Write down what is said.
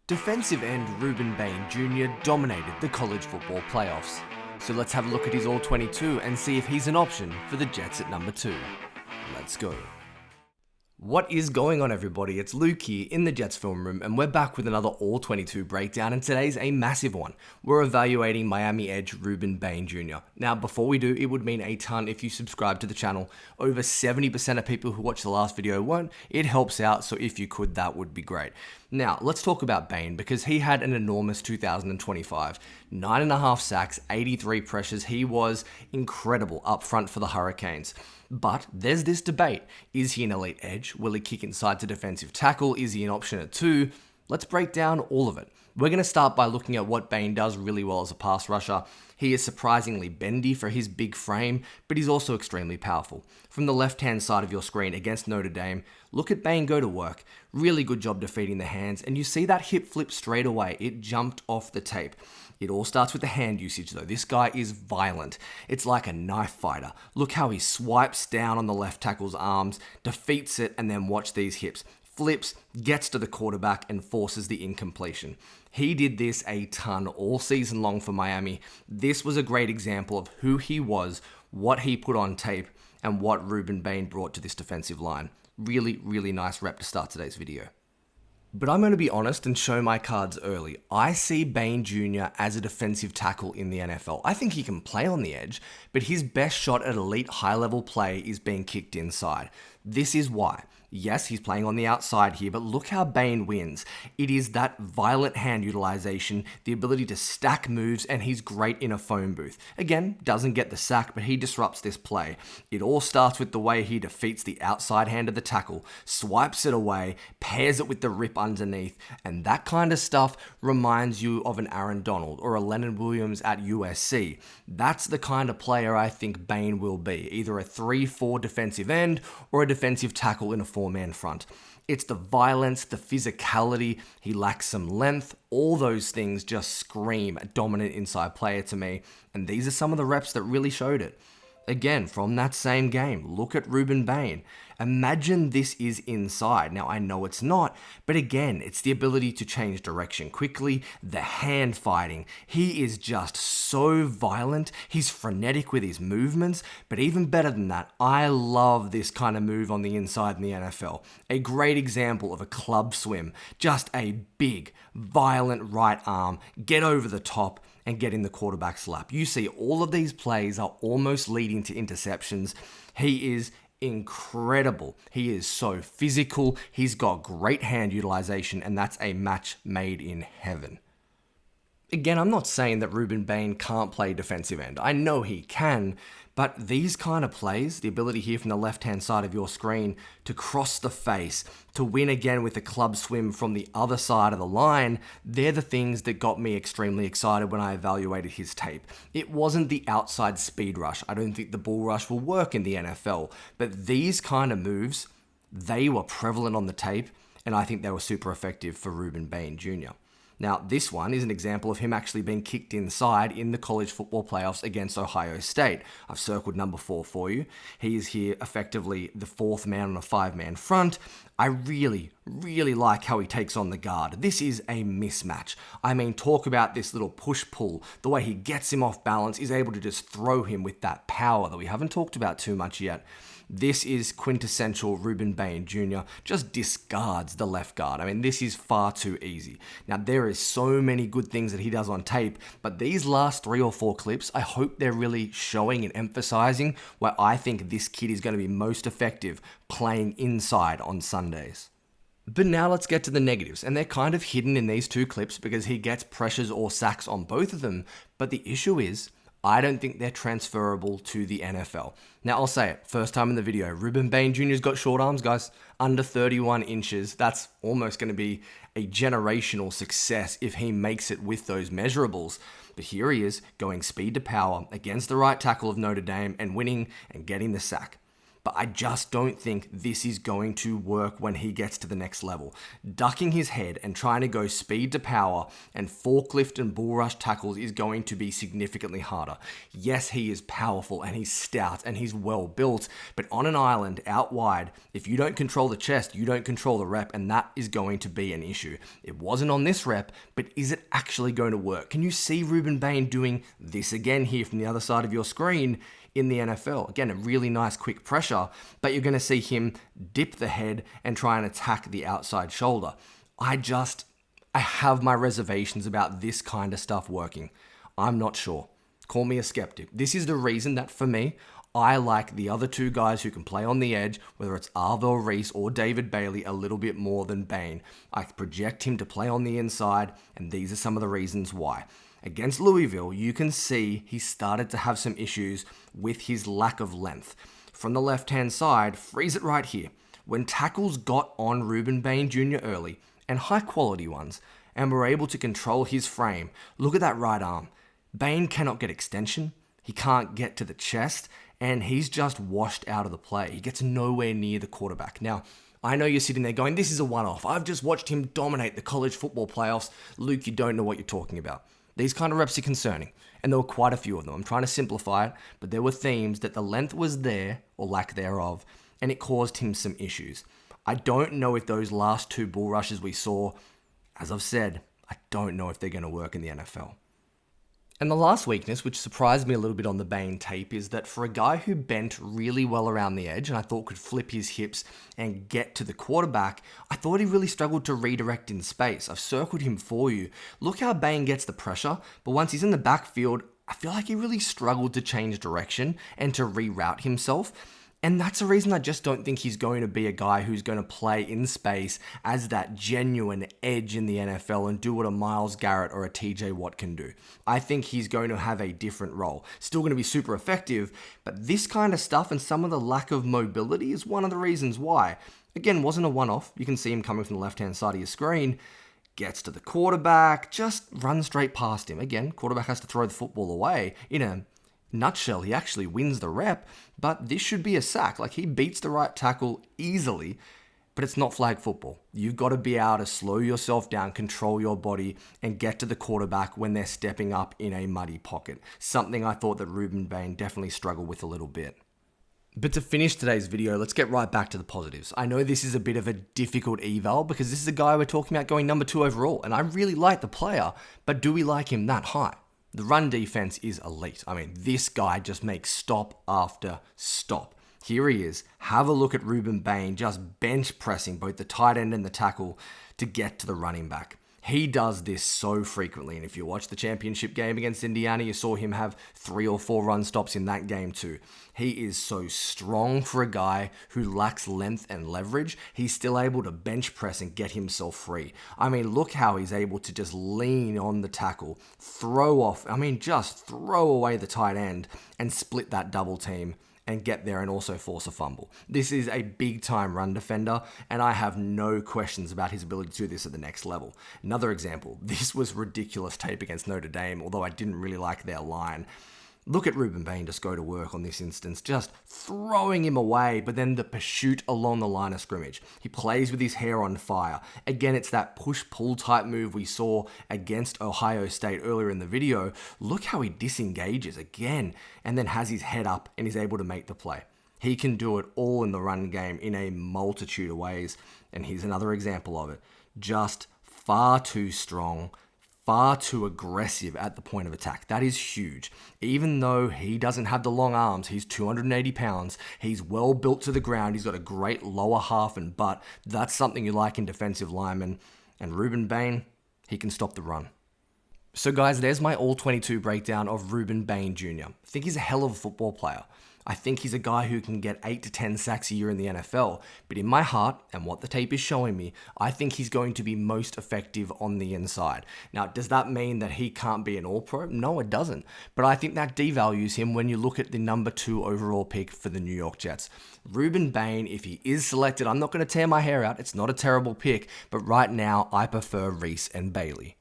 Defensive end Rueben Bain Jr. dominated the college football playoffs. So let's have a look at his All-22 and see if he's an option for the Jets at number 2. Let's go. What is going on, everybody? It's Luke here in the Jets film room, and we're back with another All-22 breakdown, and today's a massive one. We're evaluating Miami edge Rueben Bain Jr. Now, before we do, it would mean a ton if you subscribe to the channel. Over 70% of people who watched the last video won't. It helps out, so if you could, that would be great. Now, let's talk about Bane, because he had an enormous 2025. 9.5 sacks, 83 pressures. He was incredible up front for the Hurricanes. But there's this debate. Is he an elite edge? Will he kick inside to defensive tackle? Is he an option at 2? Let's break down all of it. We're going to start by looking at what Bane does really well as a pass rusher. He is surprisingly bendy for his big frame, but he's also extremely powerful. From the left-hand side of your screen against Notre Dame, look at Bane go to work. Really good job defeating the hands, and you see that hip flip straight away. It jumped off the tape. It all starts with the hand usage though. This guy is violent. It's like a knife fighter. Look how he swipes down on the left tackle's arms, defeats it, and then watch these hips. Flips, gets to the quarterback, and forces the incompletion. He did this a ton all season long for Miami. This was a great example of who he was, what he put on tape, and what Rueben Bain brought to this defensive line. Really, really nice rep to start today's video. But I'm going to be honest and show my cards early. I see Bain Jr. as a defensive tackle in the NFL. I think he can play on the edge, but his best shot at elite high-level play is being kicked inside. This is why. Yes, he's playing on the outside here, but look how Bane wins. It is that violent hand utilization, the ability to stack moves, and he's great in a phone booth. Again, doesn't get the sack, but he disrupts this play. It all starts with the way he defeats the outside hand of the tackle, swipes it away, pairs it with the rip underneath, and that kind of stuff reminds you of an Aaron Donald or a Leonard Williams at USC. That's the kind of player I think Bane will be, either a 3-4 defensive end or a defensive tackle in a 4-man front. It's the violence, the physicality, he lacks some length, all those things just scream a dominant inside player to me, and these are some of the reps that really showed it. Again, from that same game, look at Rueben Bain. Imagine this is inside. Now, I know it's not, but again, it's the ability to change direction quickly, the hand fighting. He is just so violent. He's frenetic with his movements, but even better than that, I love this kind of move on the inside in the NFL. A great example of a club swim. Just a big, violent right arm, get over the top, and get in the quarterback's lap. You see all of these plays are almost leading to interceptions. He is incredible. He is so physical. He's got great hand utilization, and that's a match made in heaven. Again, I'm not saying that Rueben Bain can't play defensive end. I know he can, but these kind of plays, the ability here from the left-hand side of your screen to cross the face, to win again with a club swim from the other side of the line, they're the things that got me extremely excited when I evaluated his tape. It wasn't the outside speed rush. I don't think the bull rush will work in the NFL, but these kind of moves, they were prevalent on the tape, and I think they were super effective for Rueben Bain Jr. Now, this one is an example of him actually being kicked inside in the college football playoffs against Ohio State. I've circled number 4 for you. He is here effectively the 4th man on a 5-man front. I really, really like how he takes on the guard. This is a mismatch. I mean, talk about this little push-pull. The way he gets him off balance, is able to just throw him with that power that we haven't talked about too much yet. This is quintessential Rueben Bain Jr. Just discards the left guard. I mean, this is far too easy. Now, there is so many good things that he does on tape, but these last 3 or 4 clips, I hope they're really showing and emphasizing where I think this kid is going to be most effective playing inside on Sundays. But now let's get to the negatives, and they're kind of hidden in these 2 clips because he gets pressures or sacks on both of them, but the issue is, I don't think they're transferable to the NFL. Now, I'll say it, first time in the video, Rueben Bain Jr.'s got short arms, guys. Under 31 inches. That's almost going to be a generational success if he makes it with those measurables. But here he is, going speed to power against the right tackle of Notre Dame and winning and getting the sack. but I just don't think this is going to work when he gets to the next level. Ducking his head and trying to go speed to power and forklift and bull rush tackles is going to be significantly harder. Yes, he is powerful and he's stout and he's well built, but on an island out wide, if you don't control the chest, you don't control the rep, and that is going to be an issue. It wasn't on this rep, but is it actually going to work? Can you see Rueben Bain doing this again here from the other side of your screen in the NFL? Again, a really nice quick pressure, but you're going to see him dip the head and try and attack the outside shoulder. I have my reservations about this kind of stuff working. I'm not sure. Call me a skeptic. This is the reason that for me, I like the other two guys who can play on the edge, whether it's Arvell Reese or David Bailey, a little bit more than Bane. I project him to play on the inside, and these are some of the reasons why. Against Louisville, you can see he started to have some issues with his lack of length. From the left-hand side, freeze it right here. When tackles got on Rueben Bain Jr. early, and high-quality ones, and were able to control his frame, look at that right arm. Bane cannot get extension, he can't get to the chest, and he's just washed out of the play. He gets nowhere near the quarterback. Now, I know you're sitting there going, this is a one-off. I've just watched him dominate the college football playoffs. Luke, you don't know what you're talking about. These kind of reps are concerning, and there were quite a few of them. I'm trying to simplify it, but there were themes that the length was there, or lack thereof, and it caused him some issues. I don't know if those last two bull rushes we saw, as I've said, I don't know if they're going to work in the NFL. And the last weakness, which surprised me a little bit on the Bane tape, is that for a guy who bent really well around the edge and I thought could flip his hips and get to the quarterback, I thought he really struggled to redirect in space. I've circled him for you. Look how Bane gets the pressure, but once he's in the backfield, I feel like he really struggled to change direction and to reroute himself. And that's the reason I just don't think he's going to be a guy who's going to play in space as that genuine edge in the NFL and do what a Myles Garrett or a TJ Watt can do. I think he's going to have a different role. Still going to be super effective, but this kind of stuff and some of the lack of mobility is one of the reasons why. Again, wasn't a one-off. You can see him coming from the left-hand side of your screen. Gets to the quarterback, just runs straight past him. Again, quarterback has to throw the football away. In a nutshell, he actually wins the rep, but this should be a sack. Like, he beats the right tackle easily, but it's not flag football. You've got to be able to slow yourself down, control your body, and get to the quarterback when they're stepping up in a muddy pocket. Something I thought that Rueben Bain definitely struggled with a little bit. But to finish today's video, let's get right back to the positives. I know this is a bit of a difficult eval because this is a guy we're talking about going number 2 overall, and I really like the player, but do we like him that high? The run defense is elite. I mean, this guy just makes stop after stop. Here he is. Have a look at Rueben Bain just bench pressing both the tight end and the tackle to get to the running back. He does this so frequently, and if you watch the championship game against Indiana, you saw him have 3 or 4 run stops in that game too. He is so strong for a guy who lacks length and leverage. He's still able to bench press and get himself free. I mean, look how he's able to just lean on the tackle, just throw away the tight end and split that double team and get there and also force a fumble. This is a big time run defender, and I have no questions about his ability to do this at the next level. Another example, this was ridiculous tape against Notre Dame, although I didn't really like their line. Look at Rueben Bain just go to work on this instance, just throwing him away, but then the pursuit along the line of scrimmage. He plays with his hair on fire. Again, it's that push-pull type move we saw against Ohio State earlier in the video. Look how he disengages again, and then has his head up and is able to make the play. He can do it all in the run game in a multitude of ways, and here's another example of it. Just far too strong, far too aggressive at the point of attack. That is huge. Even though he doesn't have the long arms, he's 280 pounds, he's well built to the ground, he's got a great lower half and butt. That's something you like in defensive linemen. And Rueben Bain, he can stop the run. So guys, there's my all-22 breakdown of Rueben Bain Jr. I think he's a hell of a football player. I think he's a guy who can get 8 to 10 sacks a year in the NFL, but in my heart, and what the tape is showing me, I think he's going to be most effective on the inside. Now, does that mean that he can't be an all-pro? No, it doesn't. But I think that devalues him when you look at the number 2 overall pick for the New York Jets. Rueben Bain, if he is selected, I'm not going to tear my hair out. It's not a terrible pick, but right now, I prefer Reese and Bailey.